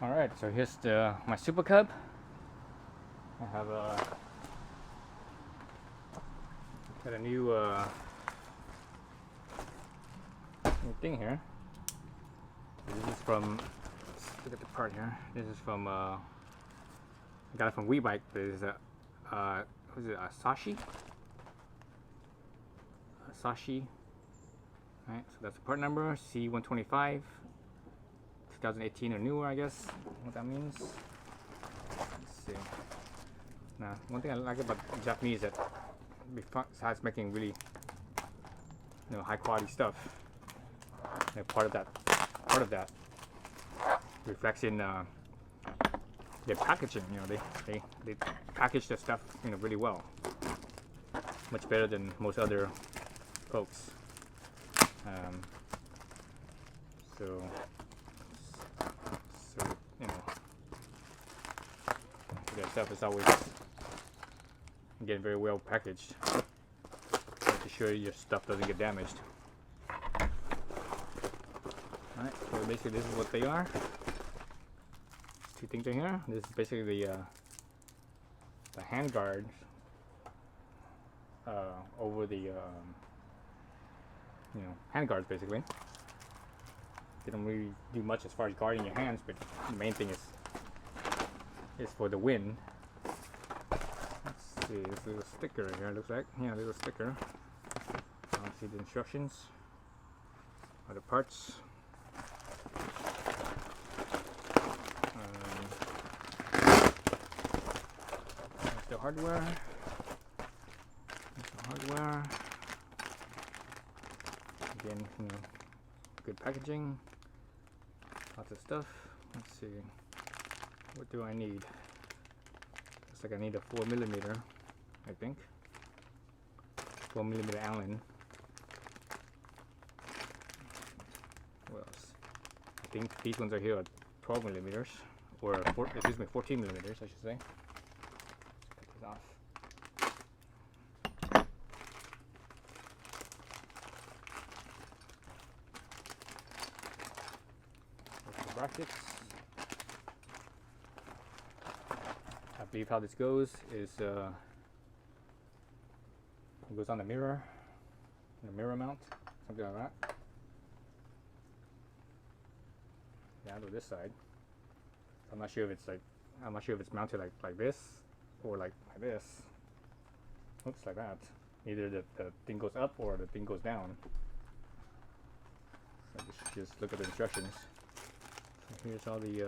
All right, so here's my SuperCub. I have got a new thing here. This is from, look at the part here. This is from I got it from WeBike. This is a what is it? Asahi. Right, so that's the part number C125, 2018 or newer, I guess. What that means. Let's see. Now, one thing I like about Japanese is that besides making really, high quality stuff, part of that reflects in their packaging. They package their stuff really well, much better than most other folks. So their stuff is always getting very well packaged to sure your stuff doesn't get damaged. Alright, so basically this is what they are. Two things are here. This is basically the hand guard over the hand guards basically. They don't really do much as far as guarding your hands, but the main thing is for the wind. Let's see, this little sticker right here, looks like. Yeah, a little sticker. I'll see the instructions, other parts. That's the hardware. Again, good packaging. Lots of stuff. Let's see. What do I need? Looks like I need a 4mm, I think. 4mm Allen. What else? I think these ones are here at 12mm, or 14mm, I should say. Cut these off. Brackets. I believe how this goes is it goes on the mirror mount, something like that. Down to this side. I'm not sure if it's mounted like this or like this. Looks like that. Either the thing goes up or the thing goes down. So just look at the instructions. Here's all the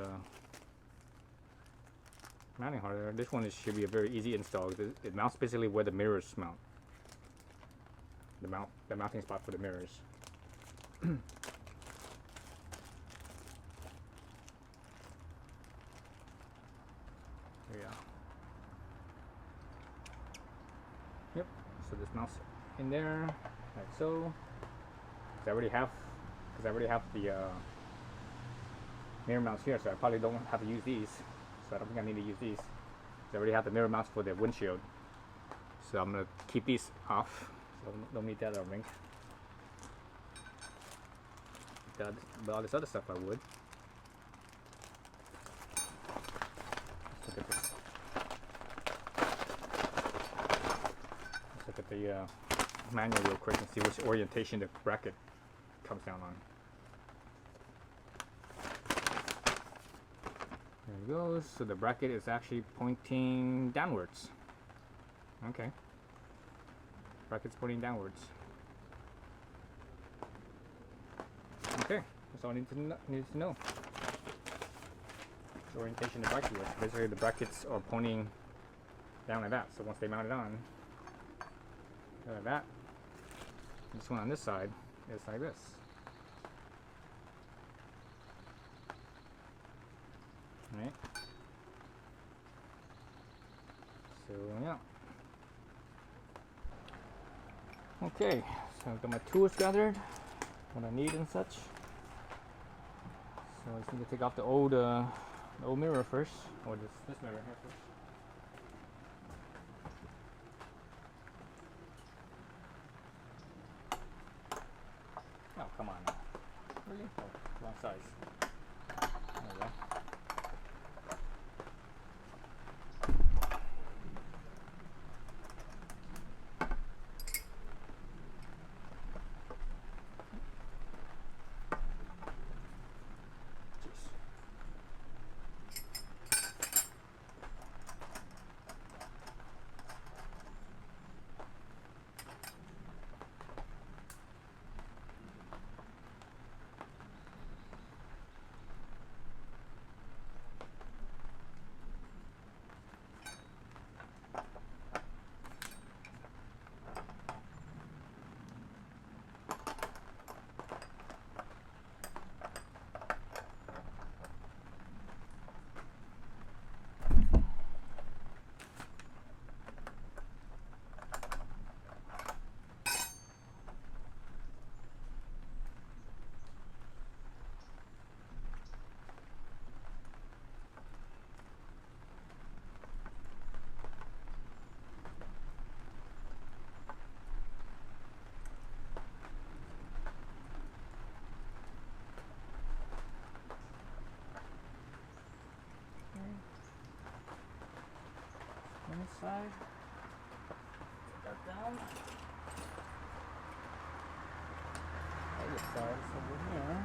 mounting hardware. This one should be a very easy install. It mounts basically where the mirrors mount. The mounting spot for the mirrors. Yeah. Yep. So this mounts in there, like so. Because I already have the mirror mounts here, so I probably don't have to use these. So I don't think I need to use these. I already have the mirror mounts for the windshield. So I'm gonna keep these off. So don't need that, I don't think. But all this other stuff I would. Let's look at this. Let's look at the manual real quick and see which orientation the bracket comes down on. There it goes. So the bracket is actually pointing downwards. Okay. Bracket's pointing downwards. Okay, that's all I need to know. The orientation of the bracket was basically the brackets are pointing down like that. So once they mount it on, like that. This one on this side is like this. Right. So yeah. Okay, so I've got my tools gathered, what I need and such. So I just need to take off the old mirror first, or this mirror here first. Oh, come on now. Really? Oh, wrong size. There we go. side. Put that down. Other side is over here.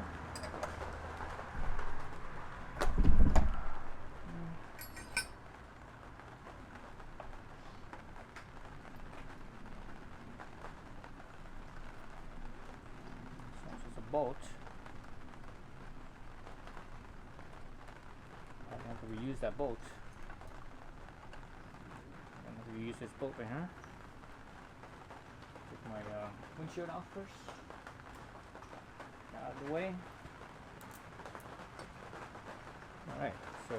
So it's just a bolt. I have to reuse that bolt. I'm going to reuse this bolt right here. Take my windshield out first. Out of the way. Alright, so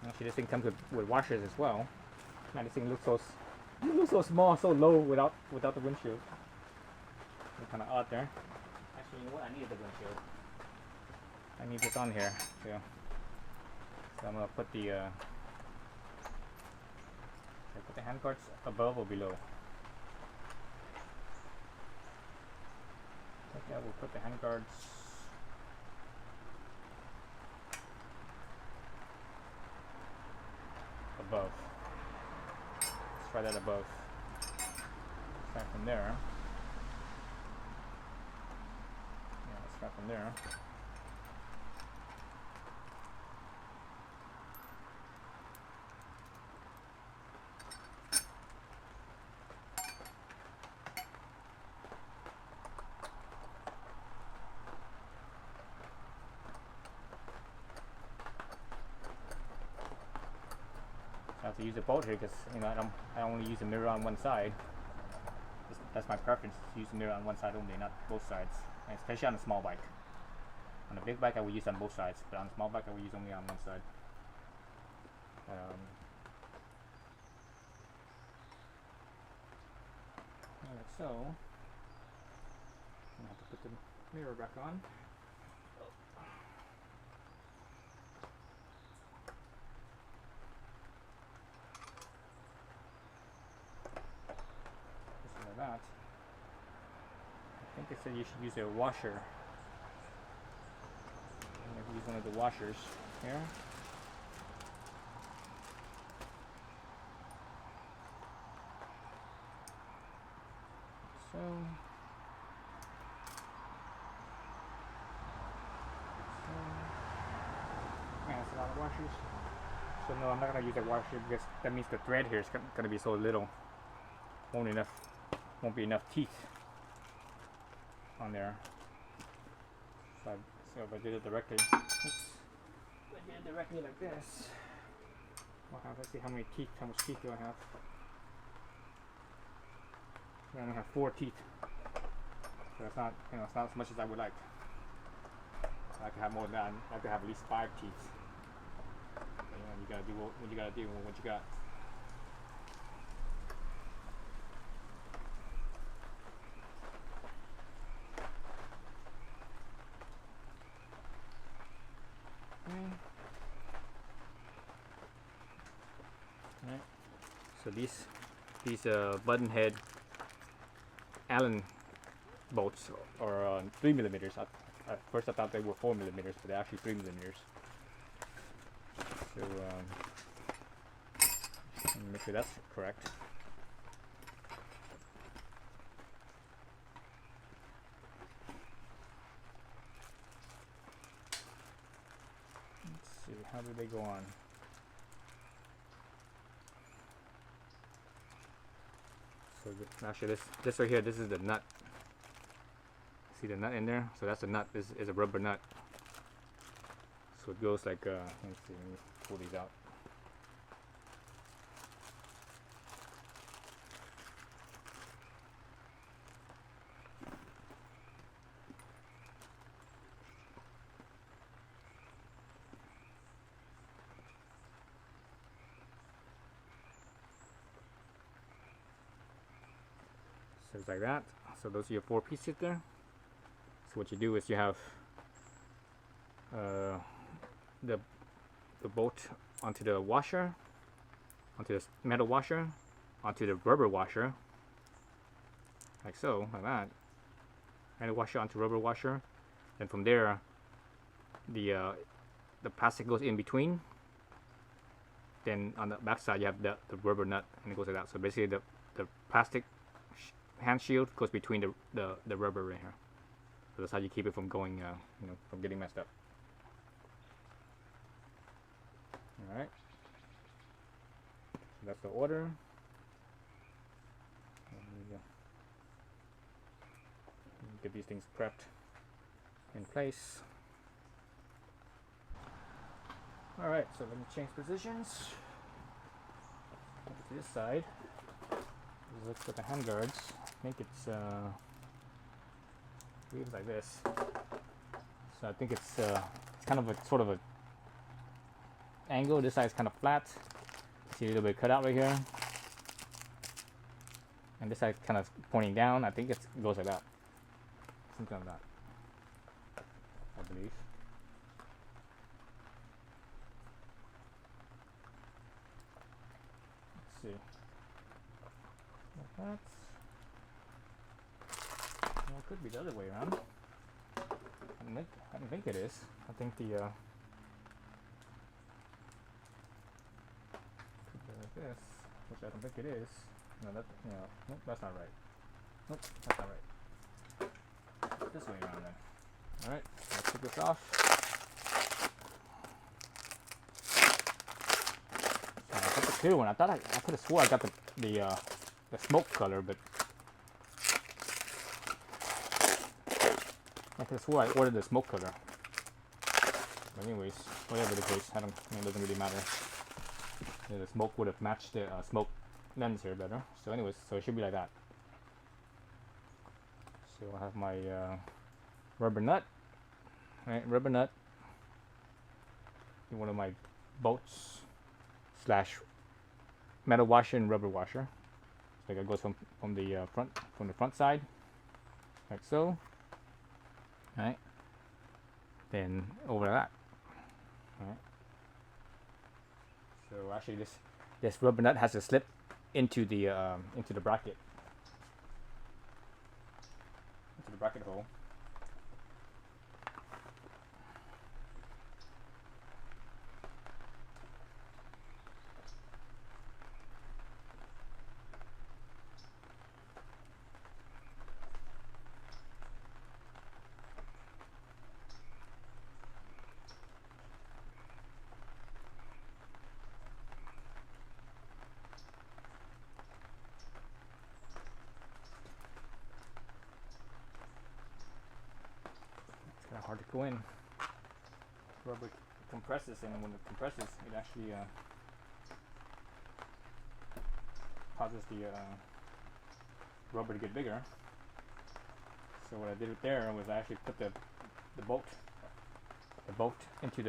actually this thing comes with washers as well. Man, this thing looks so small, so low without the windshield. It's kind of odd there. Actually, you know what? I need the windshield. I need this on here too. So I'm gonna put the handguards above or below. Okay, we'll put the handguards above. Let's try that above. Start from there. Yeah, let's start from there. I have to use a bolt here because I only use the mirror on one side. That's my preference, to use the mirror on one side only, not both sides. And especially on a small bike. On a big bike I will use on both sides, but on a small bike I will use only on one side. Alright, so I'm gonna have to put the mirror back on. That. I think it said you should use a washer. I'm going to use one of the washers here. So yeah, that's a lot of washers. So no, I'm not going to use a washer because that means the thread here is going to be so little. Won't be enough teeth on there. So if I did it directly, if I did it directly like this, let's see how much teeth do I have. I only have 4 teeth. So it's not, it's not as much as I would like. I like to have more than that. I like to have at least 5 teeth. But, you gotta do what you gotta do with what you got. Alright, so these button head Allen bolts are 3mm. At first I thought they were 4mm, but they're actually 3mm. So make sure that's correct. Let's see, how do they go on? So actually this right here, this is the nut. See the nut in there? So that's the nut. This is a rubber nut. So it goes like, let's see, let me pull these out. So it's like that. So those are your 4 pieces there. So what you do is you have the bolt onto the washer, onto the metal washer, onto the rubber washer, like so, like that. And the washer onto rubber washer. And from there, the plastic goes in between. Then on the back side you have the rubber nut, and it goes like that. So basically the plastic hand shield goes between the rubber right here. So that's how you keep it from going, from getting messed up. All right. So that's the order. Get these things prepped in place. All right, so let me change positions. To this side. Let's look at the hand guards. I think it's like this. So I think it's kind of a sort of a angle. This side's kind of flat. See a little bit cut out right here, and this side kind of pointing down. I think it goes like that, something like that, I believe. Let's see. Like that. Well, it could be the other way around. I don't think it is. I think the like this, which I don't think it is. No, nope, that's not right. Nope, that's not right. This way around then. Alright, let's take this off. So I got the clear one. I thought I could have swore I got the smoke color, but I could have swore I ordered the smoke color. But anyways, whatever the case, it doesn't really matter. The smoke would have matched the smoke lens here better. So anyways, so it should be like that. So I have my rubber nut. Right, rubber nut. One of my bolts / metal washer and rubber washer. So it goes from the front side, like so. Right. Then over that. Right. So actually, this rubber nut has to slip into the bracket, into the bracket hole. Hard to go in. Rubber compresses, and when it compresses, it actually causes the rubber to get bigger. So what I did there was I actually put the bolt into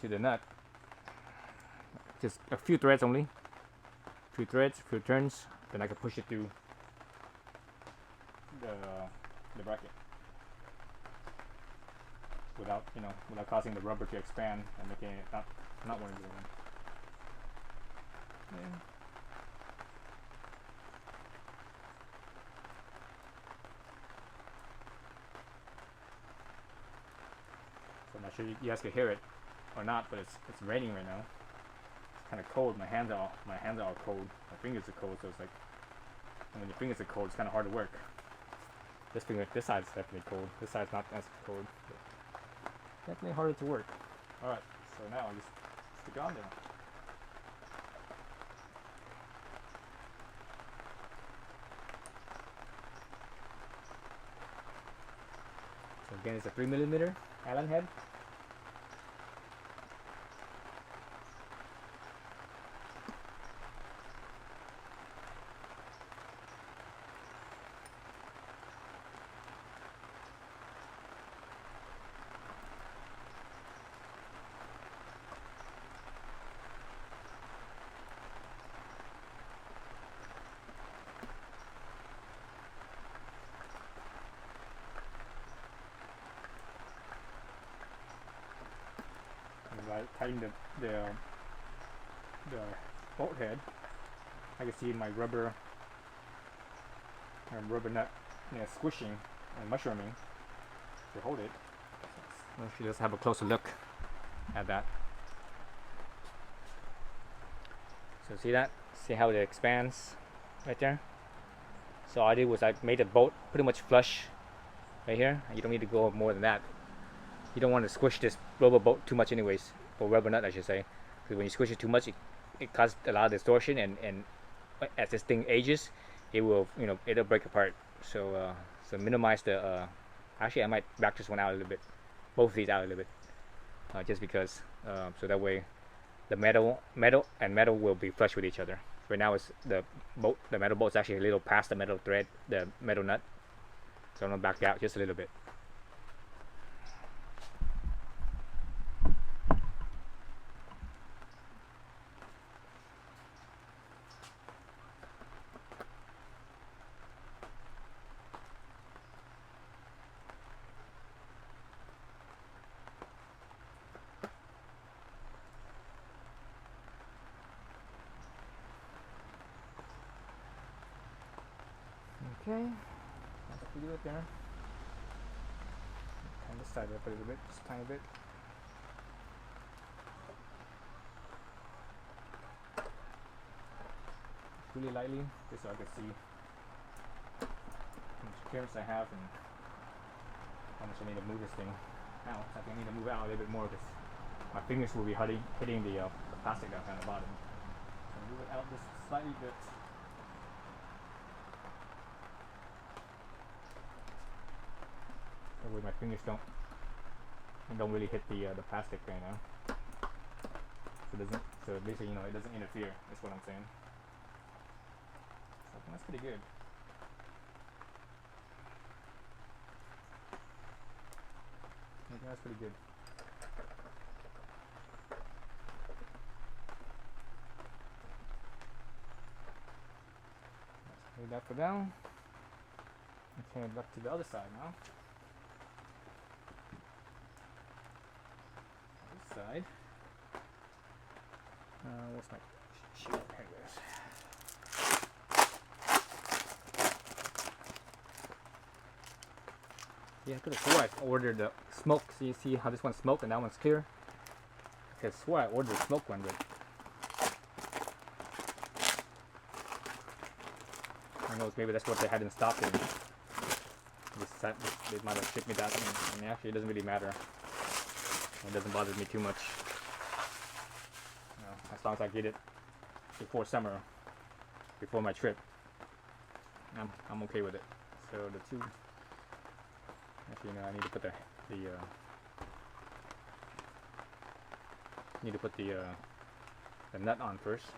the nut. Just a few threads only. Few turns, then I can push it through the bracket. Without causing the rubber to expand and making it not wanting to go in. Yeah. So I'm not sure you guys can hear it or not, but it's raining right now. It's kind of cold. My hands are all cold. My fingers are cold, so it's like, and when your fingers are cold, it's kind of hard to work. This side's definitely cold. This side's not as cold. Definitely harder to work. Alright, so now I just stick it on there. So again, it's a 3mm Allen head. As I tighten the bolt head, I can see my rubber nut squishing and mushrooming to hold it. Let's have a closer look at that. So see that? See how it expands right there? So all I did was I made the bolt pretty much flush right here. You don't need to go more than that. You don't want to squish this rubber bolt too much anyways, or rubber nut I should say. Because when you squish it too much, it causes a lot of distortion, and as this thing ages, it will, it'll break apart. So so minimize the, actually I might back this one out a little bit, both of these out a little bit, just because, so that way the metal and metal will be flush with each other. Right now it's the metal bolt is actually a little past the metal thread, the metal nut. So I'm gonna back it out just a little bit. Okay, that's pretty good there. Kind of side up a little bit, just a tiny bit. Really lightly, just so I can see how much clearance I have and how much I need to move this thing out. I think I need to move it out a little bit more because my fingers will be hitting the plastic down on the bottom. So move it out just slightly bit. That way my fingers don't really hit the plastic right now. So basically, it doesn't interfere. That's what I'm saying. So I think that's pretty good. I think that's pretty good. Let's lay that for now. Okay, back to the other side now. Side. What's my sheet? Here it goes. Yeah, I could have swore I ordered the smoke. See how this one's smoke and that one's clear? I could have swore I ordered the smoke one, but I know maybe that's what they had in stock, and they might have shipped me that. I mean, actually, it doesn't really matter. It doesn't bother me too much. As long as I get it before summer, before my trip, I'm okay with it. So the two. Actually, I need to put the nut on first.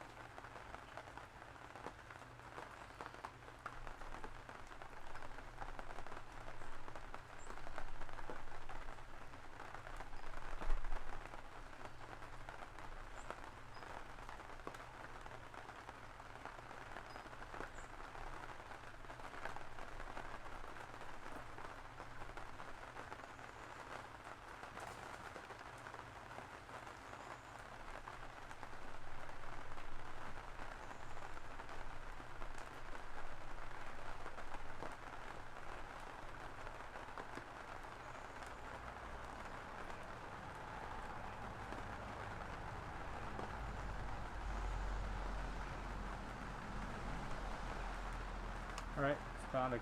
Alright, let's put on the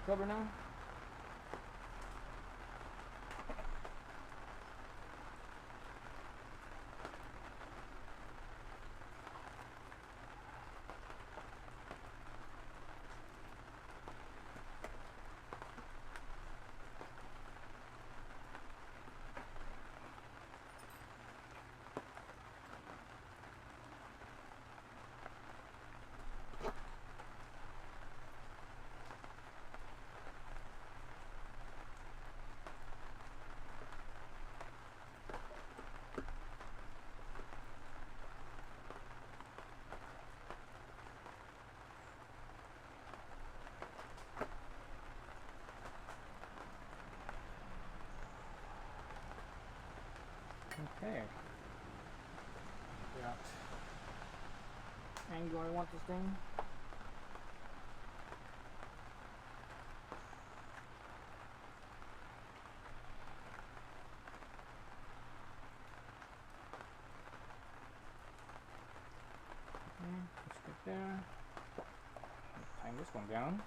cover now. Okay. Figure out angle I want this thing. come down.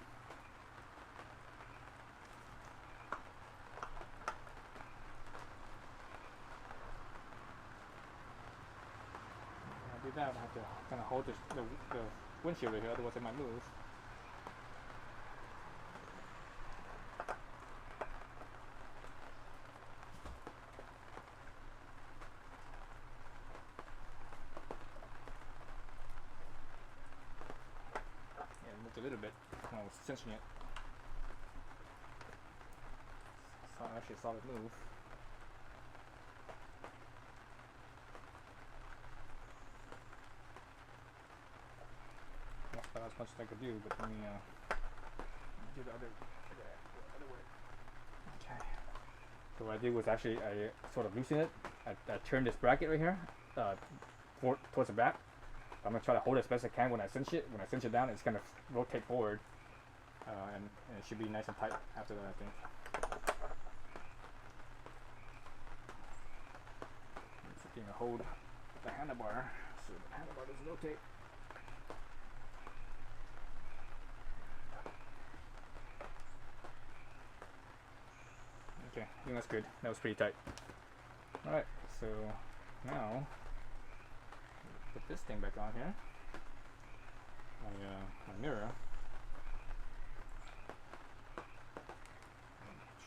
When I do that, I have to kind of hold the windshield right here, otherwise it might move. Yeah, it moved a little bit when I was cinching it. It's not actually a solid move. That's about as much as I could do, but let me do the other way. Okay. So what I did was actually I sort of loosened it. I turned this bracket right here towards the back. I'm gonna try to hold it as best I can when I cinch it. When I cinch it down, it's gonna rotate forward, and it should be nice and tight after that, I think. I'm gonna hold the handlebar so the handlebar doesn't rotate. Okay, I think that's good. That was pretty tight. Alright, so now put this thing back on here. My mirror.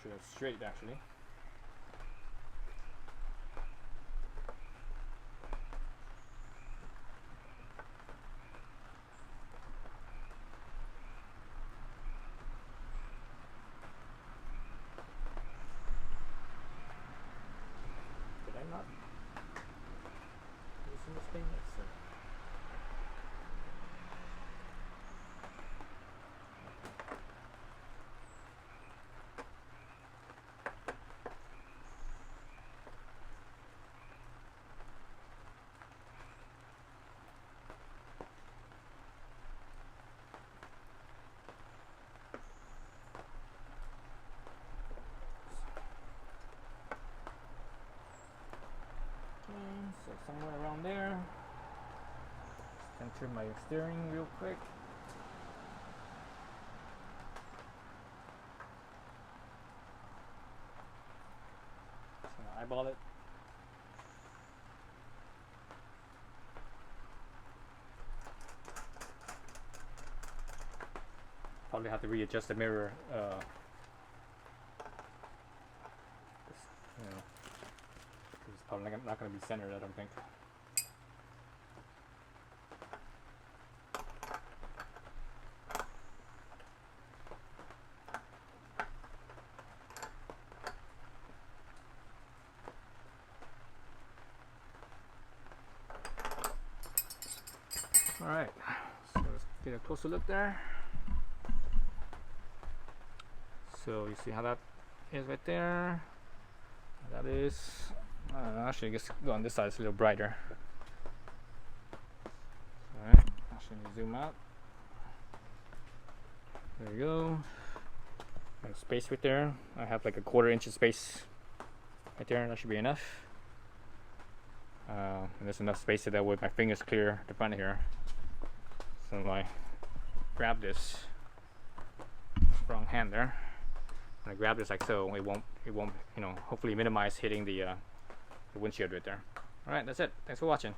Should have straight actually. Did I not loosen this thing? Let's see. So somewhere around there. Center my steering real quick. Just gonna eyeball it. Probably have to readjust the mirror. It's probably not going to be centered, I don't think. Alright, so let's get a closer look there. So you see how that is right there? That is, actually I guess go on this side, it's a little brighter. Alright, actually zoom out. There you go. There's space right there. I have like a 1/4 inch of space right there, that should be enough. And there's enough space so that with my fingers clear the front here. So if I grab this, wrong hand there. When I grab this like so, it won't, you know, hopefully minimize hitting the windshield right there. Alright, that's it. Thanks for watching.